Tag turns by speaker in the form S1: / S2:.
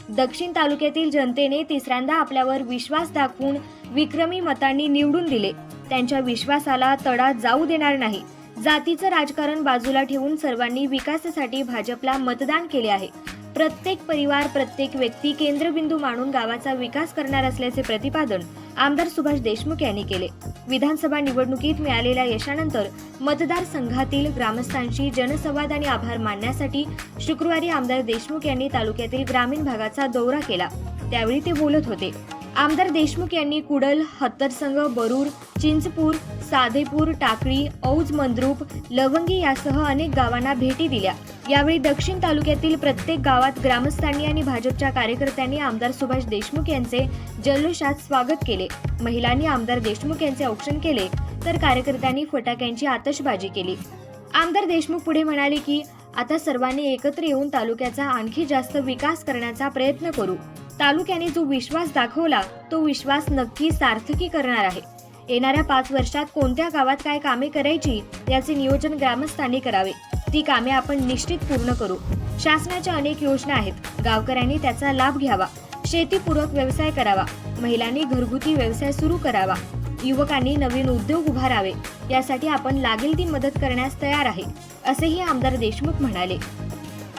S1: दक्षिण तालुक्यातील जनतेने तिसऱ्यांदा आपल्यावर विश्वास दाखवून विक्रमी मतांनी निवडून दिले। त्यांच्या विश्वासाला तडा जाऊ देणार नाही। जातीचं राजकारण बाजूला ठेवून सर्वांनी विकासासाठी भाजपला मतदान केले आहे। प्रत्येक परिवार, प्रत्येक व्यक्ती केंद्रबिंदू मानून गावाचा विकास करणार असल्याचे प्रतिपादन आमदार सुभाष देशमुख यांनी केले। विधानसभा निवडणुकीत मिळालेल्या यशानंतर मतदारसंघातील ग्रामस्थांशी जनसंवाद आणि आभार मानण्यासाठी शुक्रवारी आमदार देशमुख यांनी तालुक्यातील ग्रामीण भागाचा दौरा केला। त्यावेळी ते बोलत होते। आमदार देशमुख यांनी कुडल, हत्तरसंग, बरूर, चिंचपूर, साधेपूर, टाकळी, औज, मंद्रुप, लवंगी यासह अनेक गावांना भेटी दिल्या। यावेळी दक्षिण तालुक्यातील प्रत्येक गावात ग्रामस्थांनी आणि भाजपच्या कार्यकर्त्यांनी आमदार सुभाष देशमुख यांचे जल्लोषात स्वागत केले। महिलांनी आमदार देशमुख यांचे औक्षण केले, तर कार्यकर्त्यांनी फटाक्यांची आतषबाजी केली। आमदार देशमुख पुढे म्हणाले की आता सर्वांनी एकत्र येऊन तालुक्याचा आणखी जास्त विकास करण्याचा प्रयत्न करू। तालुक्याने जो विश्वास दाखवला तो विश्वास नक्की सार्थकी करणार आहे। येणाऱ्या 5 वर्षात कोणत्या गावात काय कामे करायची याचे नियोजन ग्रामस्थांनी करावे। ती कामे आपण निश्चित पूर्ण करू। शासनाच्या अनेक योजना आहेत, गावकऱ्यांनी त्याचा लाभ घ्यावा। शेतीपूरक व्यवसाय करावा, महिलांनी घरगुती व्यवसाय सुरू करावा, युवकांनी नवीन उद्योग उभारावे। यासाठी आपण लागेल ती मदत करण्यास तयार आहे, असेही आमदार देशमुख म्हणाले।